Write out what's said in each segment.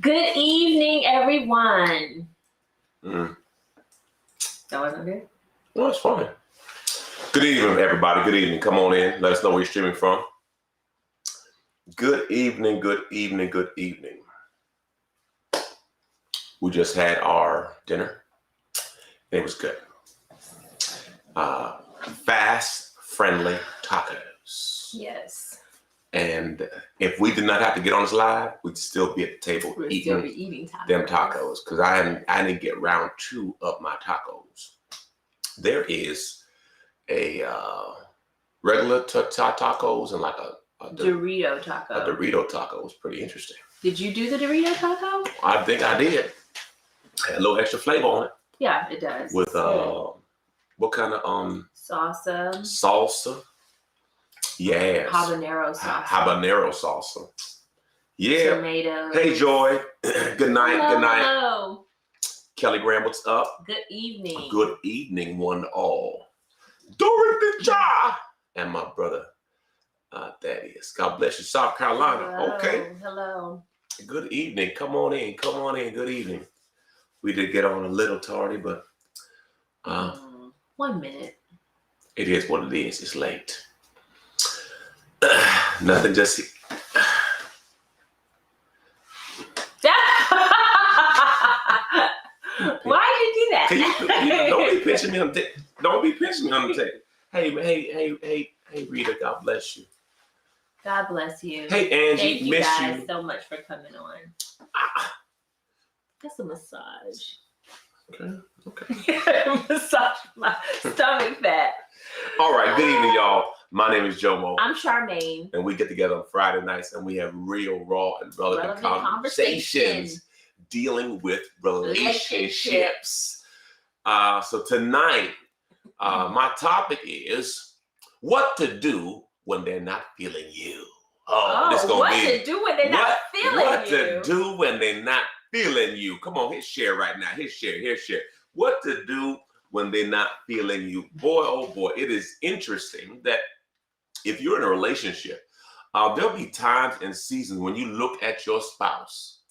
Good evening, everyone. Mm. That wasn't good? No, it's fine. Good evening, everybody. Good evening. Come on in. Let us know where you're streaming from. Good evening, good evening, good evening. We just had our dinner. It was good. Fast, friendly tacos. Yes. And if we did not have to get on this live, we'd still be at the table eating tacos. Them tacos. Because I didn't get round 2 of my tacos. There is a regular tacos and like a Dorito taco. A Dorito taco was pretty interesting. Did you do the Dorito taco? I think I did. Had a little extra flavor on it. Yeah, it does. With what kind of salsa? Salsa. Yes. Habanero salsa. Habanero salsa. Yeah. Tomatoes. Hey Joy. Good night. Hello, good night. Hello. Kelly Graham, what's up? Good evening. Good evening, one all. Dorothy Cha and my brother Thaddeus. God bless you, South Carolina. Hello. Okay. Hello. Good evening. Come on in. Come on in. Good evening. We did get on a little tardy, but 1 minute. It is what it is. It's late. Nothing. Just. Why did you do that? Don't be pinching me on the table. Don't be pinching me on the table. Hey, Rita. God bless you. God bless you. Hey, Angie. Thank you miss guys you. so much for coming on. That's a massage. Okay. Massage my stomach fat. All right. Good evening, y'all. My name is Jomo. I'm Charmaine. And we get together on Friday nights and we have real, raw, and relevant conversations dealing with relationships. So tonight, my topic is what to do when they're not feeling you. This gonna what to do when they're not feeling you. What to do when they're not feeling you. Come on, hit share right now. Hit share. What to do when they're not feeling you. Boy, oh boy, it is interesting that if you're in a relationship, there'll be times and seasons when you look at your spouse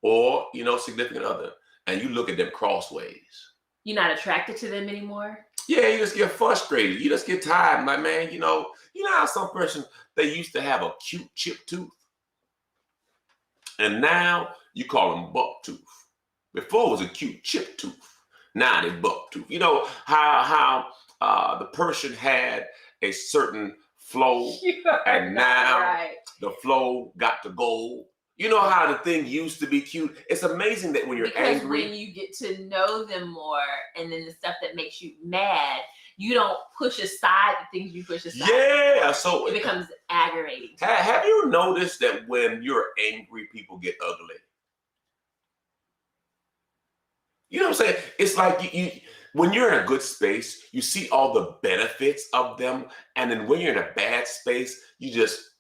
or, significant other, and you look at them crossways. You're not attracted to them anymore? Yeah, you just get frustrated. You just get tired. I'm like, man, you know how some person, they used to have a cute chip tooth? And now you call them buck tooth. Before it was a cute chip tooth. Now they buck tooth. You know how the person had a certain flow and now the flow got to gold. You know how the thing used to be cute? It's amazing that when you're angry. When you get to know them more and then the stuff that makes you mad, you don't push aside the things you push aside. Yeah, so it becomes aggravating. Have you noticed that when you're angry, people get ugly? You know what I'm saying? It's like you when you're in a good space, you see all the benefits of them, and then when you're in a bad space, you just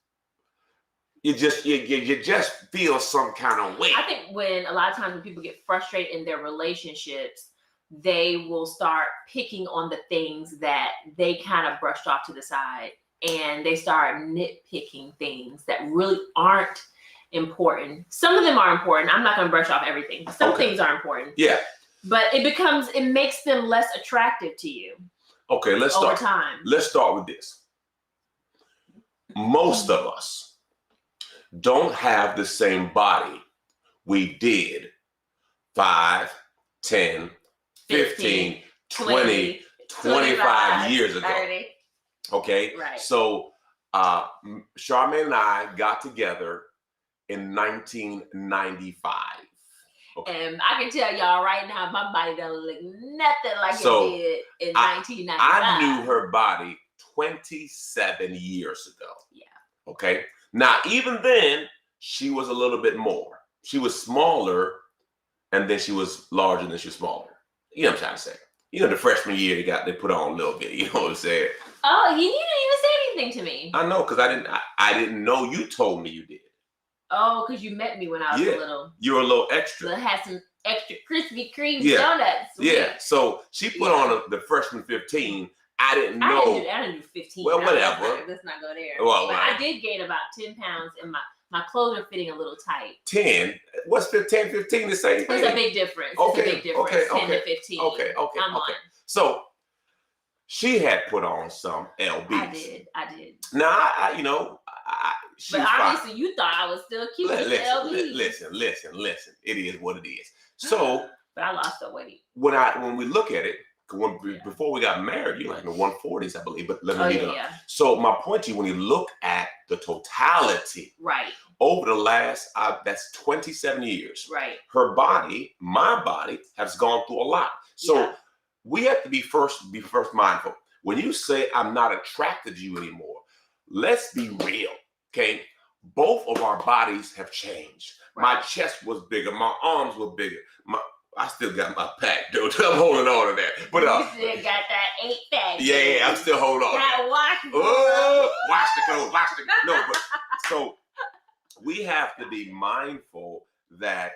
feel some kind of way. I think when a lot of times when people get frustrated in their relationships, they will start picking on the things that they kind of brushed off to the side, and they start nitpicking things that really aren't important. Some of them are important. I'm not going to brush off everything. Some things are important. Yeah. But it makes them less attractive to you. Okay, let's start. Over time. Let's start with this. Most of us don't have the same body we did 5, 10, 15, 20, 25 years ago. 30. Okay? Right. So Charmaine and I got together in 1995. Okay. And I can tell y'all right now, my body don't look nothing like it did in 1995. I knew her body 27 years ago. Yeah. Okay. Now, even then, she was a little bit more. She was smaller, and then she was larger, and then she was smaller. You know what I'm trying to say? The freshman year they put on a little bit. You know what I'm saying? Oh, you didn't even say anything to me. I know, because I didn't know. You told me you did. Oh, because you met me when I was a little. You were a little extra. So it had some extra Krispy Kreme donuts. Yeah. So she put on the freshman 15. I didn't know. I didn't do 15. Well, whatever. Let's not go there. Well, but I did gain about 10 pounds, and my clothes are fitting a little tight. 10? what's 10, 15 the same thing? It's a big difference. It's a big difference. 10 to 15. Okay. So she had put on some LBs. I did. Now, she but was obviously fine. you thought I was still cute with the LBs. Listen. It is what it is. So, but I lost the weight. When we look at it, before we got married, you're like in the 140s, I believe. But let me read it up. So my point to you, when you look at the totality, right, over the last that's 27 years, right, her body, my body, has gone through a lot. So we have to be first mindful. When you say I'm not attracted to you anymore, let's be real, okay? Both of our bodies have changed. Right. My chest was bigger, my arms were bigger. I still got my pack, dude. I'm holding on to that. But you still got that 8-pack. Yeah, I'm still holding on. Gotta wash the clothes. No, but so we have to be mindful that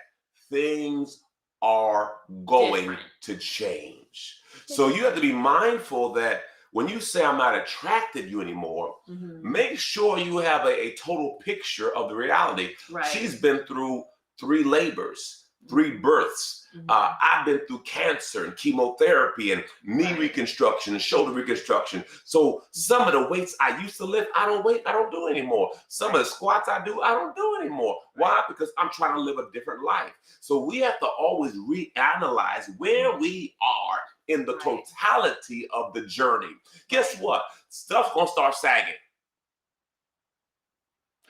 things are going to change. So you have to be mindful that when you say I'm not attracted to you anymore, make sure you have a total picture of the reality. Right. She's been through 3 labors, 3 births. I've been through cancer and chemotherapy and knee reconstruction and shoulder reconstruction. So some of the weights I used to lift, I don't do anymore. Some of the squats I do, I don't do anymore. Why? Because I'm trying to live a different life. So we have to always reanalyze where we are in the totality of the journey. Guess what? Stuff's gonna start sagging.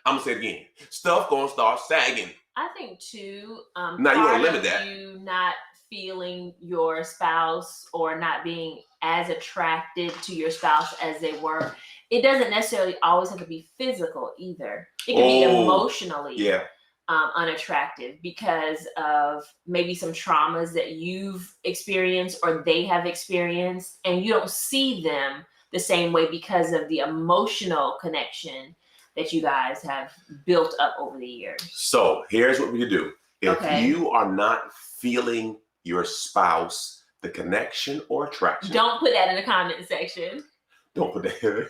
I'm gonna say it again. Stuff gonna start sagging. I think too, now you want to limit that. You not feeling your spouse or not being as attracted to your spouse as they were. It doesn't necessarily always have to be physical either. It can be emotionally unattractive because of maybe some traumas that you've experienced or they have experienced, and you don't see them the same way because of the emotional connection that you guys have built up over the years. So here's what we do. If you are not feeling your spouse, the connection or attraction. Don't put that in the comment section. Don't put that in.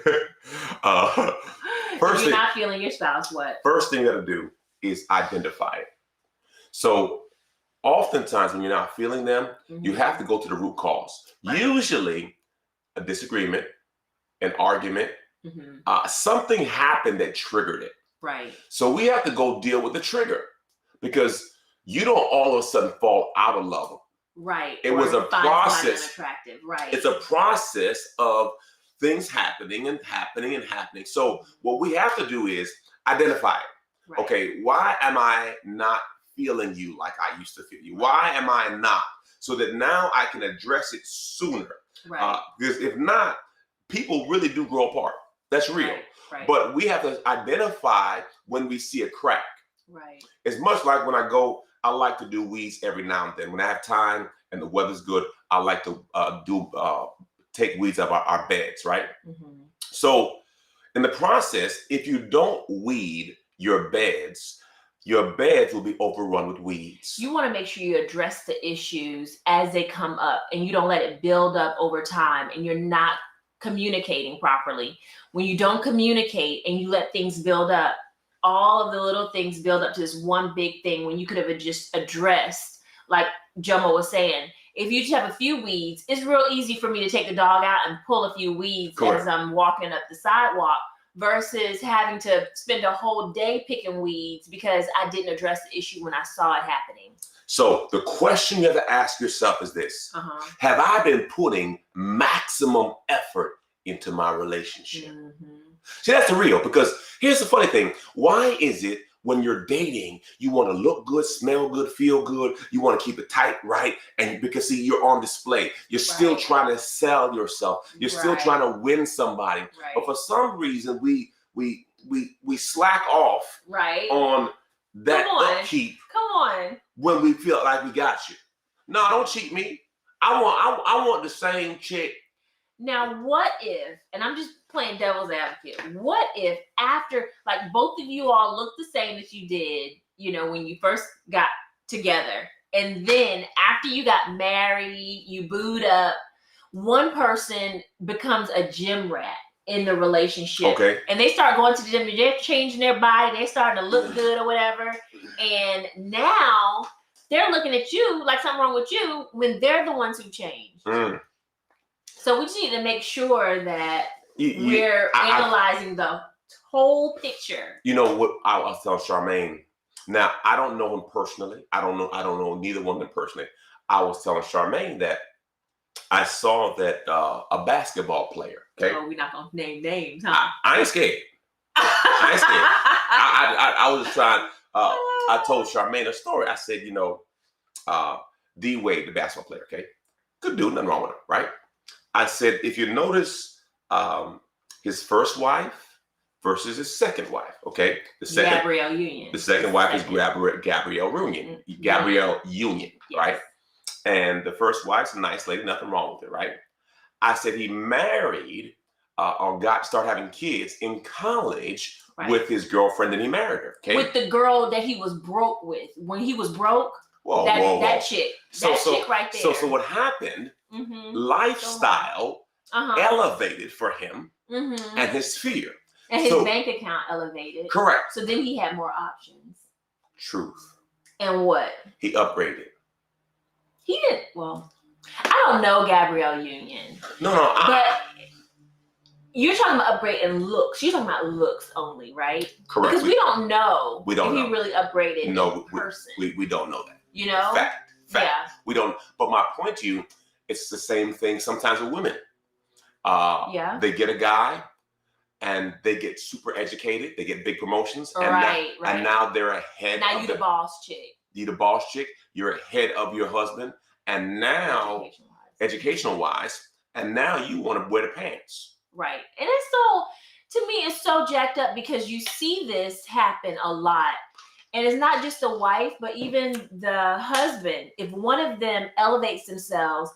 If you're not feeling your spouse, what? First thing you gotta do is identify it. So oftentimes when you're not feeling them, you have to go to the root cause. Right. Usually a disagreement, an argument, something happened that triggered it. Right. So we have to go deal with the trigger because you don't all of a sudden fall out of love. Right. It was a process. Right. It's a process of things happening. So what we have to do is identify it. Right. Okay, why am I not feeling you like I used to feel you? Why am I not? So that now I can address it sooner. Right. Because if not, people really do grow apart. That's real. Right. But we have to identify when we see a crack. Right. It's much like when I like to do weeds every now and then. When I have time and the weather's good, I like to take weeds out of our beds, right? So in the process, if you don't weed your beds will be overrun with weeds. You want to make sure you address the issues as they come up and you don't let it build up over time and you're not communicating properly. When you don't communicate and you let things build up, all of the little things build up to this one big thing when you could have just addressed, like Jomo was saying, if you just have a few weeds, it's real easy for me to take the dog out and pull a few weeds as I'm walking up the sidewalk versus having to spend a whole day picking weeds because I didn't address the issue when I saw it happening. So the question you have to ask yourself is this. Have I been putting maximum effort into my relationship? See, that's the real, because here's the funny thing. Why is it when you're dating, you want to look good, smell good, feel good, you want to keep it tight, right? And because see, you're on display. You're still trying to sell yourself. You're still trying to win somebody. But for some reason, we slack off on that upkeep. Come on. When we feel like we got you. No, don't cheat me. I want the same chick. Now, what if, and I'm just playing devil's advocate, what if after, like, both of you all look the same as you did, you know, when you first got together, and then after you got married, you booed up, one person becomes a gym rat in the relationship. And they start going to the gym, they're changing their body, they're starting to look good or whatever. And now they're looking at you like something wrong with you when they're the ones who changed. So we just need to make sure that we're analyzing the whole picture. You know what I was telling Charmaine? Now, I don't know him personally. I don't know neither one of them personally. I was telling Charmaine that I saw that a basketball player. Okay. Oh, we're not gonna name names, huh? I ain't scared. I ain't scared. I was just trying. I told Charmaine a story. I said, D Wade, the basketball player. Okay, good dude, nothing wrong with him, right? I said, if you notice, his first wife versus his second wife. Okay, Gabrielle Union. The second wife is Gabrielle Union. Gabrielle Union, yes. Right? And the first wife's a nice lady, nothing wrong with it, right? I said he married or started having kids in college with his girlfriend, and he married her. Okay, with the girl that he was broke with when he was broke. That chick, chick right there. So what happened? Lifestyle elevated for him, and his fear. And his bank account elevated. Correct. So then he had more options. Truth. And what? He upgraded. He did. Well, I don't know Gabrielle Union. No. But you're talking about upgrade and looks. You're talking about looks only, right? Correct. Because we don't know if he really upgraded in person. We don't know that. You know? Fact. Yeah. We don't. But my point to you, it's the same thing sometimes with women. They get a guy, and they get super educated. They get big promotions. Right. And now they're ahead. Now you're the boss chick. You're the boss chick. You're ahead of your husband. And now, educational wise, and now you want to wear the pants. Right. And it's so, to me, it's so jacked up because you see this happen a lot. And it's not just the wife, but even the husband. If one of them elevates themselves,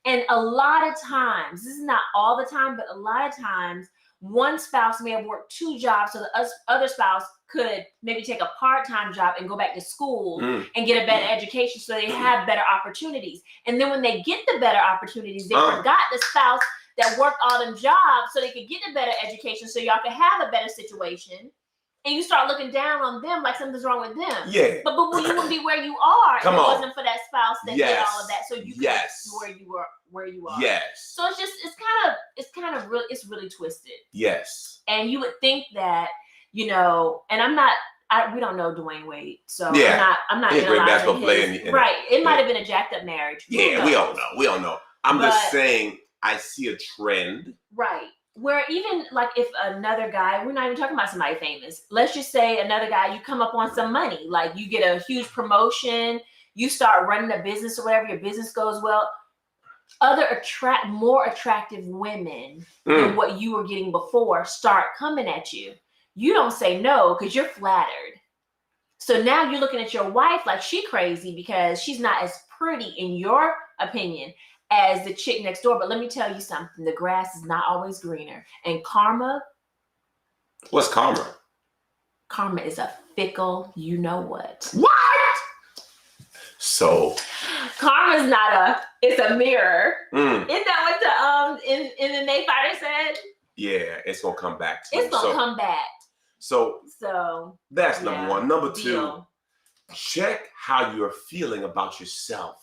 and a lot of times, this is not all the time, but a lot of times, one spouse may have worked 2 jobs, so the other spouse could maybe take a part-time job and go back to school and get a better education so they have better opportunities. And then when they get the better opportunities, they forgot the spouse that worked all them jobs so they could get a better education so y'all could have a better situation. And you start looking down on them like something's wrong with them. Yeah. But you wouldn't be where you are if it wasn't for that spouse that did all of that. So you could be where you are. Yes. So it's really twisted. Yes. And you would think that, and we don't know Dwayne Wade. So I'm not He's a great basketball player. Right. It might have been a jacked up marriage. Yeah, we don't know. I'm just saying I see a trend. Right. Where even like if another guy, we're not even talking about somebody famous. Let's just say another guy, you come up on some money, like you get a huge promotion, you start running a business or whatever, your business goes well. Other more attractive women than what you were getting before start coming at you. You don't say no because you're flattered. So now you're looking at your wife like she crazy because she's not as pretty in your opinion as the chick next door. But let me tell you something. The grass is not always greener. And karma. What's karma? Karma is a fickle, you know what. What? So. Karma's it's a mirror. Isn't that what the MMA fighter said? Yeah, it's going to come back to It's going to come back. So that's number one. Number two, check how you're feeling about yourself.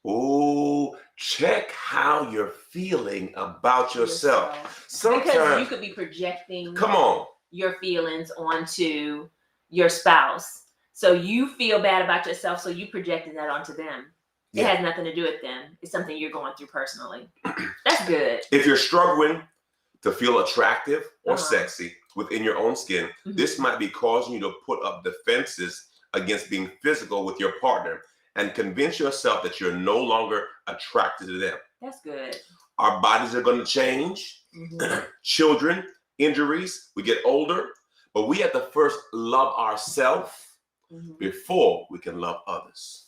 Oh, check how you're feeling about yourself. Sometimes because you could be projecting your feelings onto your spouse. So you feel bad about yourself, so you projecting that onto them. It has nothing to do with them. It's something you're going through personally. That's good. If you're struggling to feel attractive or sexy within your own skin, this might be causing you to put up defenses against being physical with your partner and convince yourself that you're no longer attracted to them. That's good. Our bodies are going to change. Children, injuries, we get older, but we have to first love ourselves before we can love others.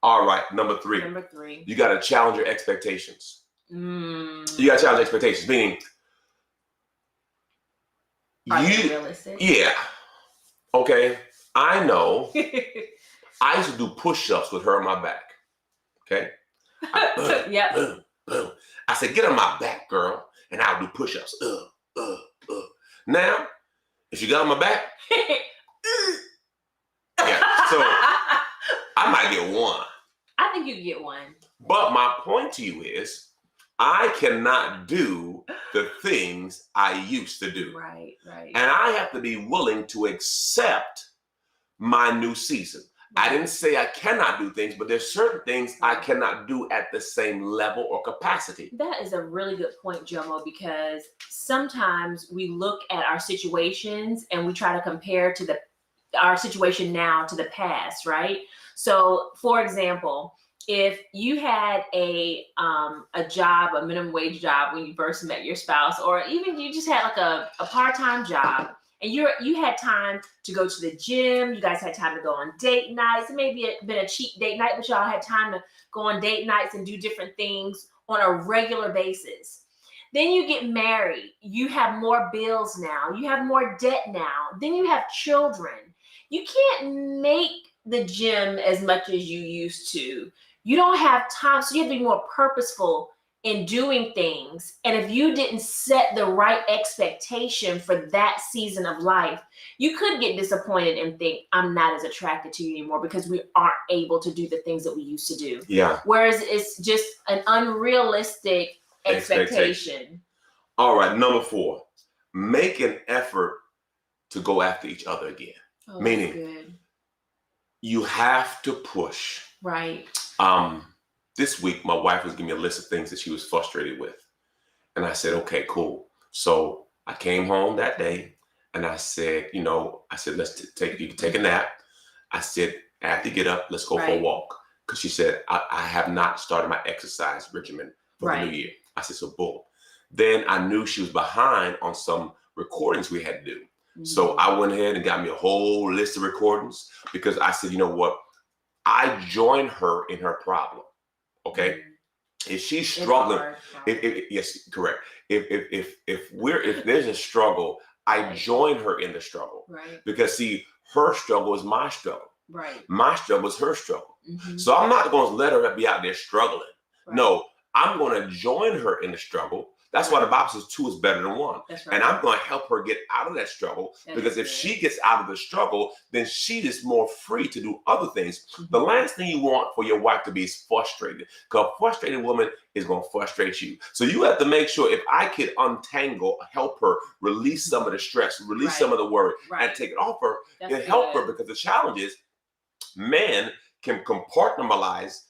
All right, number three. You got to challenge your expectations. You got to challenge expectations, meaning are you realistic? Yeah. Okay. I know. I used to do push-ups with her on my back. Okay. Yep. I said, get on my back, girl, and I'll do push-ups. Now, if she got on my back, I get one. I think you get one. But my point to you is, I cannot do the things I used to do. Right. And I have to be willing to accept my new season. I didn't say I cannot do things, but there's certain things I cannot do at the same level or capacity. That is a really good point, Jomo, because sometimes we look at our situations and we try to compare to our situation now to the past, right? So, for example, if you had a job, a minimum wage job when you first met your spouse, or even you just had like a part-time job, and you had time to go to the gym, you guys had time to go on date nights. It may be been a cheap date night, but y'all had time to go on date nights and do different things on a regular basis. Then you get married. You have more bills now. You have more debt now. Then you have children. You can't make the gym as much as you used to. You don't have time, so you have to be more purposeful in doing things. And if you didn't set the right expectation for that season of life, you could get disappointed and think, I'm not as attracted to you anymore because we aren't able to do the things that we used to do. Yeah. Whereas it's just an unrealistic expectation. All right, number 4, make an effort to go after each other again. Oh, Meaning, good. You have to push. Right. This week, my wife was giving me a list of things that she was frustrated with. And I said, okay, cool. So I came home that day and I said, let's take a nap. I said, I have to get up. Let's go for a walk. Because she said, I have not started my exercise regimen for the new year. I said, so boom. Then I knew she was behind on some recordings we had to do. Mm-hmm. So I went ahead and got me a whole list of recordings because I said, you know what? I joined her in her problem. Okay. Mm-hmm. If she's struggling, yes, correct. If there's a struggle, I join her in the struggle. Right. Because see, her struggle is my struggle. Right. My struggle is her struggle. Mm-hmm. So I'm not going to let her be out there struggling. Right. No, I'm going to join her in the struggle. That's why the Bible says 2 is better than 1. That's right. And I'm going to help her get out of that struggle because if she gets out of the struggle, then she is more free to do other things. Mm-hmm. The last thing you want for your wife to be is frustrated, because a frustrated woman is going to frustrate you. So you have to make sure if I could help her release some of the stress, release some of the worry, and take it off her, and help her, because the challenge is men can compartmentalize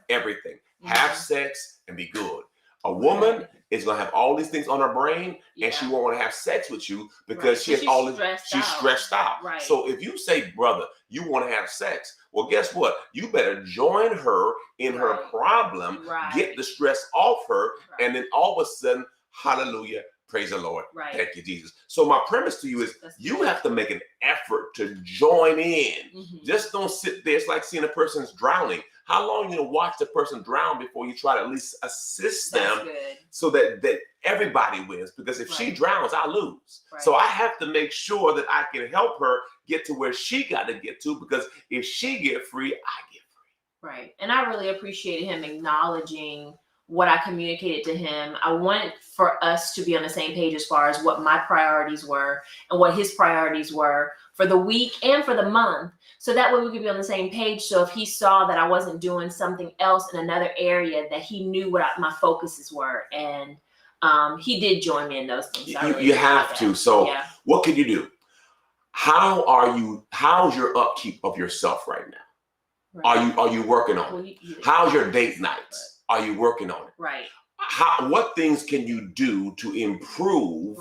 everything. Mm-hmm. Have sex and be good. A woman is going to have all these things on her brain and she won't want to have sex with you because she's stressed out. Right. So if you say, brother, you want to have sex, well, guess what? You better join her in her problem, get the stress off her, and then all of a sudden, hallelujah, praise the Lord. Right. Thank you, Jesus. So my premise to you is you have to make an effort to join in. Mm-hmm. Just don't sit there. It's like seeing a person's drowning. How long are you going to watch the person drown before you try to at least assist them so that everybody wins? Because if she drowns, I lose. Right. So I have to make sure that I can help her get to where she got to get to, because if she get free, I get free. Right. And I really appreciated him acknowledging what I communicated to him. I wanted for us to be on the same page as far as what my priorities were and what his priorities were for the week and for the month. So that way we could be on the same page. So if he saw that I wasn't doing something else in another area, that he knew what my focuses were. And he did join me in those things. You have to. So what can you do? How's your upkeep of yourself right now? Right. Are you working on it? How's your date nights? Are you working on it? Right. What things can you do to improve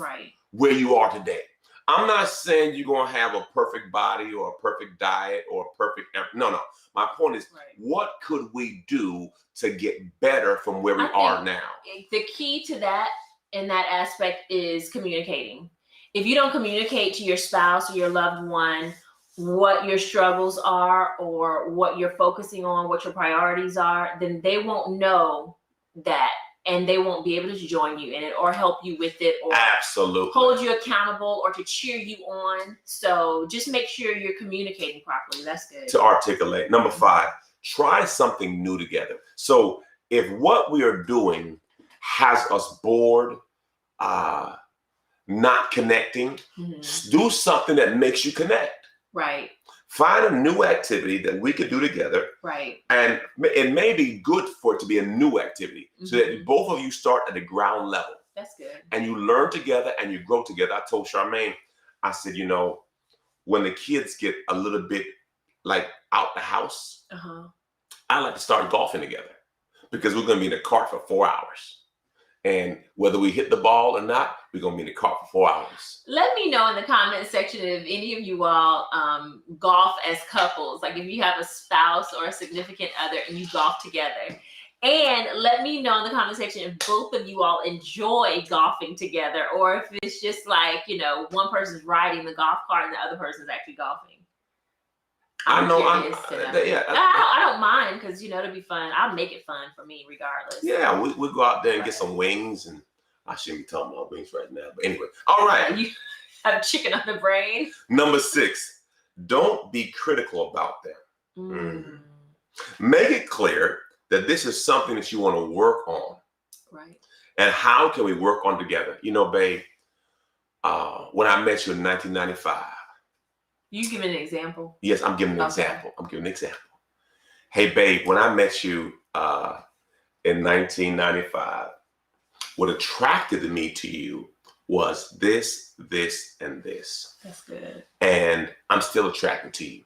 where you are today? I'm not saying you're going to have a perfect body or a perfect diet or a perfect... No. My point is, what could we do to get better from where we are now? The key to that in that aspect is communicating. If you don't communicate to your spouse or your loved one what your struggles are or what you're focusing on, what your priorities are, then they won't know that. And they won't be able to join you in it or help you with it or hold you accountable or to cheer you on. So just make sure you're communicating properly. That's good. To articulate. Number 5, try something new together. So if what we are doing has us bored, not connecting, do something that makes you connect. Right. Find a new activity that we could do together. Right. And it may be good for it to be a new activity so that both of you start at the ground level. That's good. And you learn together and you grow together. I told Charmaine, I said, you know, when the kids get a little bit like out the house, I like to start golfing together because we're going to be in the cart for 4 hours. And whether we hit the ball or not, we're going to be in the cart for 4 hours. Let me know in the comment section if any of you all golf as couples, like if you have a spouse or a significant other and you golf together. And let me know in the comment section if both of you all enjoy golfing together or if it's just like, you know, one person's riding the golf cart and the other person's actually golfing. I don't mind because, you know, it'll be fun. I'll make it fun for me regardless. Yeah, we'll go out there and get some wings. And I shouldn't be talking about wings right now. But anyway, all right. You have chicken on the brain. Number 6, don't be critical about them. Make it clear that this is something that you want to work on. Right. And how can we work on together? You know, babe, when I met you in 1995. You give an example? Yes, I'm giving an example. Hey, babe, when I met you in 1995, what attracted me to you was this, this, and this. That's good. And I'm still attracted to you.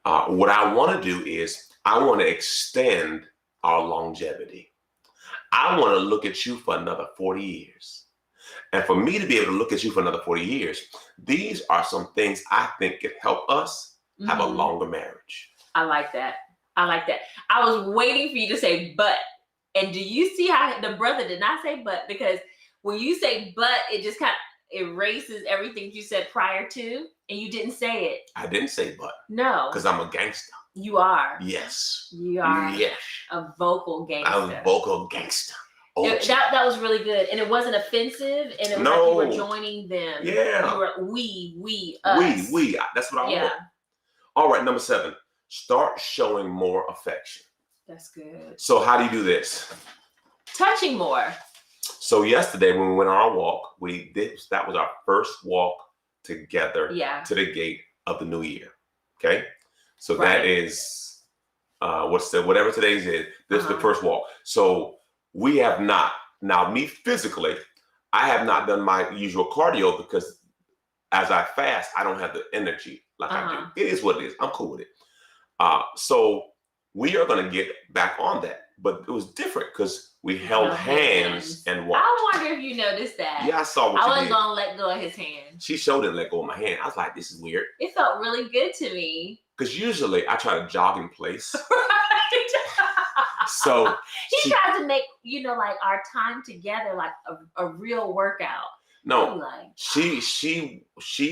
What I want to do is I want to extend our longevity. I want to look at you for another 40 years. And for me to be able to look at you for another 40 years, these are some things I think could help us have a longer marriage. I like that. I was waiting for you to say but. And do you see how the brother did not say but? Because when you say but, it just kind of erases everything you said prior to, and you didn't say it. I didn't say but. No. Because I'm a gangster. You are. Yes. You are. Yes. A vocal gangster. I'm a vocal gangster. That was really good, and it wasn't offensive, and it was like you were joining them. Yeah. You were we, us. We. That's what I want. All right, number 7. Start showing more affection. That's good. So how do you do this? Touching more. So yesterday when we went on our walk, that was our first walk together to the gate of the new year. Okay, so that is whatever today's is. This is the first walk. So we have not, now me physically, I have not done my usual cardio because as I fast, I don't have the energy like I do. It is what it is. I'm cool with it. So we are going to get back on that. But it was different because we held hands and walked. I wonder if you noticed that. Yeah, I saw what you did. I was going to let go of his hand. She sure didn't let go of my hand. I was like, this is weird. It felt really good to me. Because usually I try to jog in place. Right. So he tried to make, like our time together like a real workout. No, she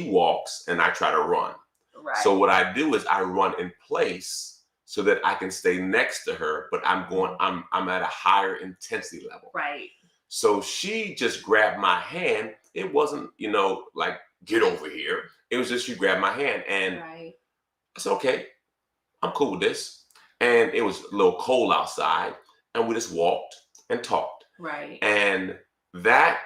walks and I try to run. Right. So what I do is I run in place so that I can stay next to her, but I'm at a higher intensity level. Right. So she just grabbed my hand. It wasn't, like get over here. It was just she grabbed my hand and I said, okay, I'm cool with this. And it was a little cold outside and we just walked and talked. Right. And that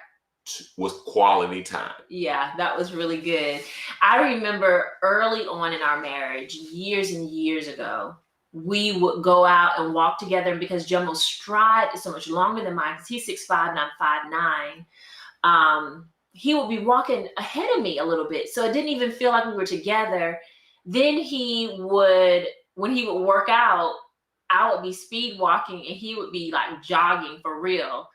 was quality time. Yeah, that was really good. I remember early on in our marriage, years and years ago, we would go out and walk together. And because Jumbo's stride is so much longer than mine, because he's 6'5" and I'm 5'9", he would be walking ahead of me a little bit. So it didn't even feel like we were together. Then when he would work out, I would be speed walking and he would be like jogging for real.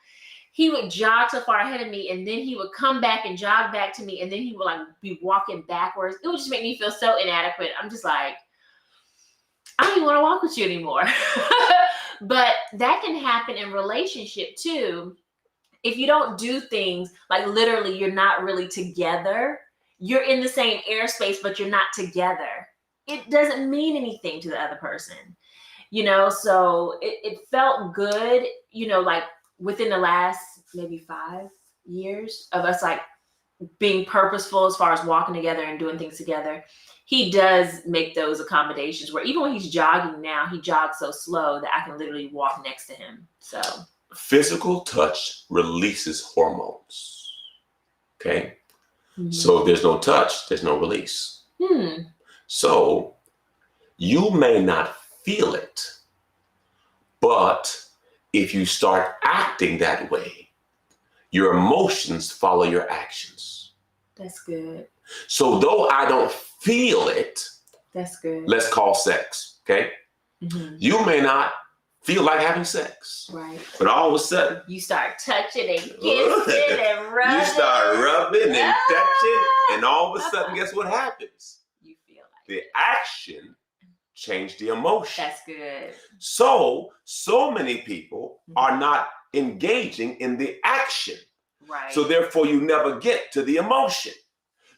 He would jog so far ahead of me and then he would come back and jog back to me and then he would like be walking backwards. It would just make me feel so inadequate. I'm just like, I don't even want to walk with you anymore. But that can happen in relationship too. If you don't do things like literally you're not really together, you're in the same airspace, but you're not together. It doesn't mean anything to the other person, so it felt good, like within the last maybe 5 years of us like being purposeful as far as walking together and doing things together. He does make those accommodations where even when he's jogging now, he jogs so slow that I can literally walk next to him. So physical touch releases hormones. Okay. Mm-hmm. So if there's no touch, there's no release. So You may not feel it, but if you start acting that way, your emotions follow your actions. That's good. So though I don't feel it, that's good. Let's call sex, okay? Mm-hmm. You may not feel like having sex. Right. But all of a sudden, you start touching and kissing and rubbing. You start rubbing and touching, and all of a sudden, guess what happens? You feel like the action changed the emotion. That's good. So many people are not engaging in the action. Right. So therefore, you never get to the emotion.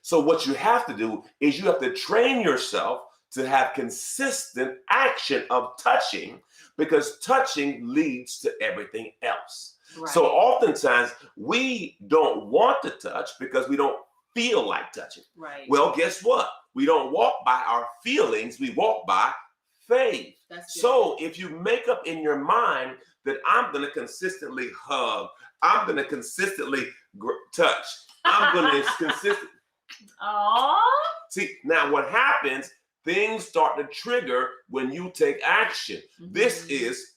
So what you have to do is you have to train yourself to have consistent action of touching, because touching leads to everything else. Right. So oftentimes we don't want to touch because we don't feel like touching. Right. Well, guess what? We don't walk by our feelings, we walk by faith. So if you make up in your mind that I'm going to consistently hug, I'm going to consistently touch, I'm going to consistently. Aww. See, now what happens, things start to trigger when you take action. Mm-hmm. This is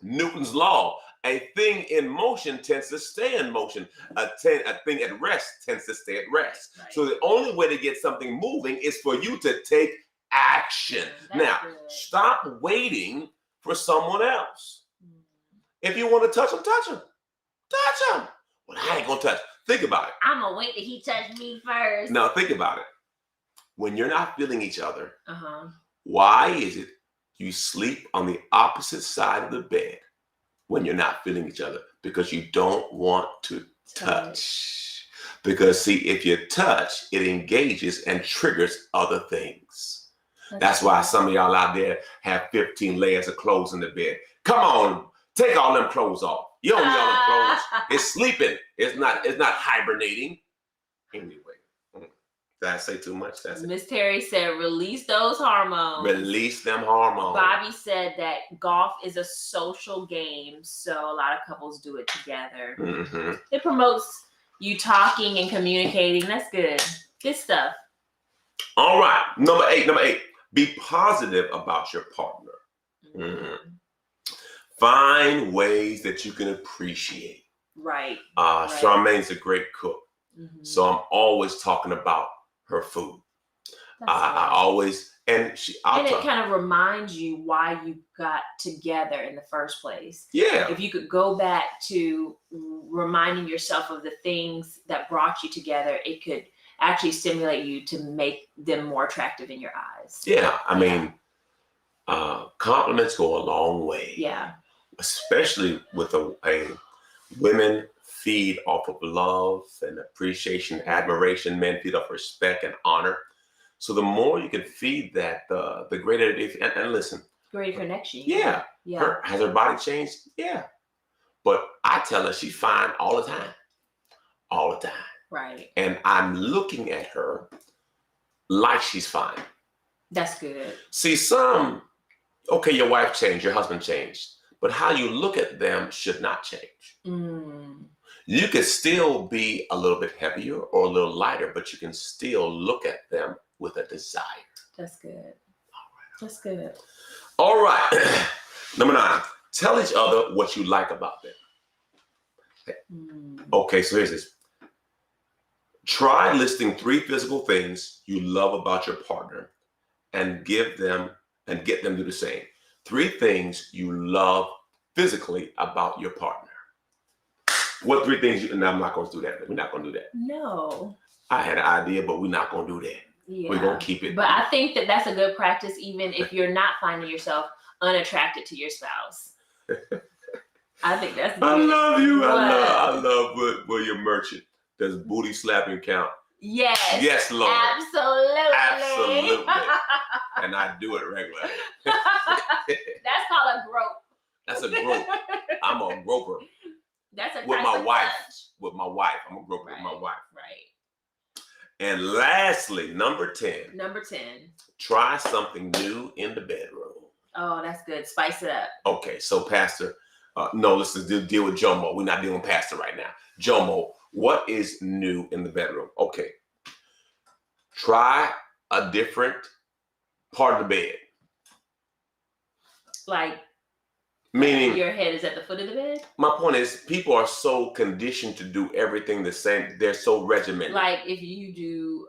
Newton's law. A thing in motion tends to stay in motion. A thing at rest tends to stay at rest. Right. So the only way to get something moving is for you to take action. Now, stop waiting for someone else. If you want to touch them, touch them. Touch them. Well, I ain't going to touch. Think about it. I'm going to wait till he touched me first. Now, think about it. When you're not feeling each other, why is it you sleep on the opposite side of the bed when you're not feeling each other? Because you don't want to touch. Because, see, if you touch, it engages and triggers other things. That's why some of y'all out there have 15 layers of clothes in the bed. Come on, take all them clothes off. You don't need all them clothes. It's sleeping. It's not hibernating. Anyway, did I say too much? Miss Terry said, release those hormones. Release them hormones. Bobby said that golf is a social game, so a lot of couples do it together. Mm-hmm. It promotes you talking and communicating. That's good. Good stuff. All right. Number eight. Be positive about your partner. Mm-hmm. Find ways that you can appreciate. Right. Charmaine's a great cook. Mm-hmm. So I'm always talking about her food. I always, and it kind of reminds you why you got together in the first place. Yeah. If you could go back to reminding yourself of the things that brought you together, it could actually stimulate you to make them more attractive in your eyes. Yeah. I mean, compliments go a long way. Yeah. Especially with a women feed off of love and appreciation, admiration. Men feed off respect and honor. So the more you can feed that, the greater it is. And listen. Greater connection. Yeah. Has her body changed? Yeah. But I tell her she's fine all the time. All the time. Right. And I'm looking at her like she's fine. That's good. See, your wife changed, your husband changed. But how you look at them should not change. Mm. You can still be a little bit heavier or a little lighter, but you can still look at them with a desire. That's good. All right. That's good. All right. Number 9, tell each other what you like about them. Okay, so here's this. Try listing 3 physical things you love about your partner and get them to do the same. 3 things you love physically about your partner. What 3 things and I'm not going to do that. We're not going to do that. No. I had an idea, but we're not going to do that. Yeah. We're going to keep it. But I think that that's a good practice, even if you're not finding yourself unattracted to your spouse. I think that's good. I love you. I love William Merchant. Does booty slapping count? Yes. Yes, Lord. Absolutely. And I do it regularly. That's called a grope. That's a grope. I'm a groper. That's a with my wife. Touch. With my wife. I'm a groper with my wife. Right. And lastly, number 10. Try something new in the bedroom. Oh, that's good. Spice it up. Okay, so Pastor, let's deal with Jomo. We're not dealing with Pastor right now. Jomo, what is new in the bedroom? Okay. Try a different part of the bed. Like, Meaning, your head is at the foot of the bed? my point is, people are so conditioned to do everything the same. They're so regimented. Like, if you do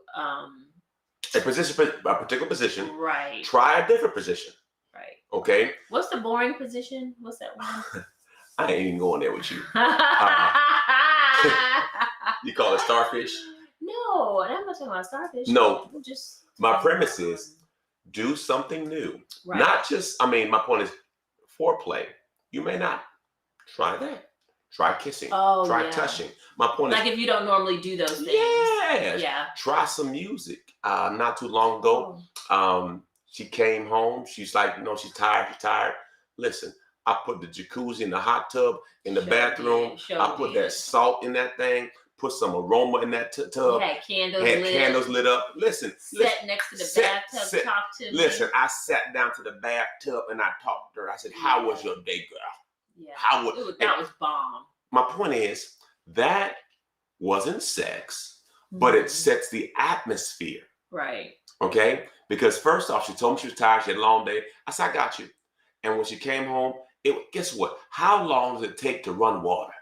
a particular position, right, try a different position. right. Okay. What's the boring position? What's that one? I ain't even going there with you. You call it starfish? No, I'm not talking about starfish. No. Just my premise is do something new. Right. Not just, my point is foreplay. You may not try that. Try kissing. Try touching. My point is, like, if you don't normally do those things. Yes. Yeah. Try some music. Not too long ago, she came home. She's like, she's tired. Listen, I put the jacuzzi in the hot tub in the bathroom. I put that salt in that thing. Put some aroma in that tub. Had candles lit up. Listen. Sat next to the bathtub, talk to me. Listen, I sat down to the bathtub and I talked to her. I said, "How was your day, girl?" Yeah. That was bomb. My point is, that wasn't sex, but it sets the atmosphere. Right. Okay? Because first off, she told me she was tired. She had a long day. I said, "I got you." And when she came home, guess what? How long does it take to run water?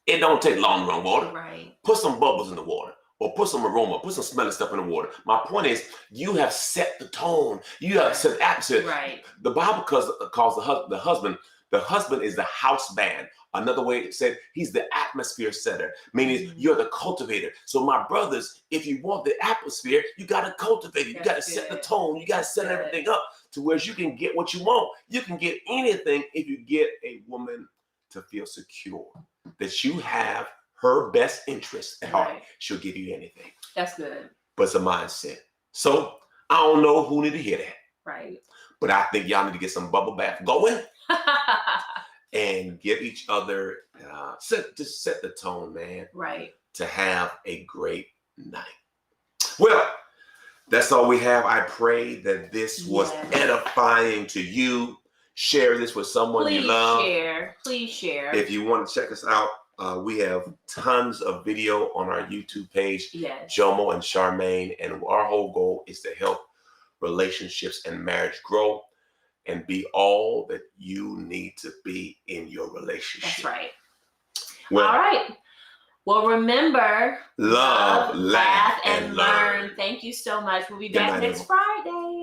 It don't take long to run water. Right. Put some bubbles in the water, or put some aroma, put some smelling stuff in the water. My point is, you have set the tone. You have set the atmosphere. Right. The Bible calls the husband is the house band. Another way it said, he's the atmosphere setter, meaning you're the cultivator. So my brothers, if you want the atmosphere, you got to cultivate it. You got to set the tone. You got to set everything up to where you can get what you want. You can get anything if you get a woman to feel secure, that you have her best interest at heart. She'll give you anything. That's good. But it's a mindset. So I don't know who need to hear that. Right. But I think y'all need to get some bubble bath going and give each other, set the tone, man. Right. To have a great night. Well, that's all we have. I pray that this was edifying to you. Share this with someone you love. Please share. If you want to check us out, we have tons of video on our YouTube page, Jomo and Charmaine. And our whole goal is to help relationships and marriage grow and be all that you need to be in your relationship. That's right. Well, all right. Well, remember, love, laugh, and learn. Thank you so much. We'll be back next Friday.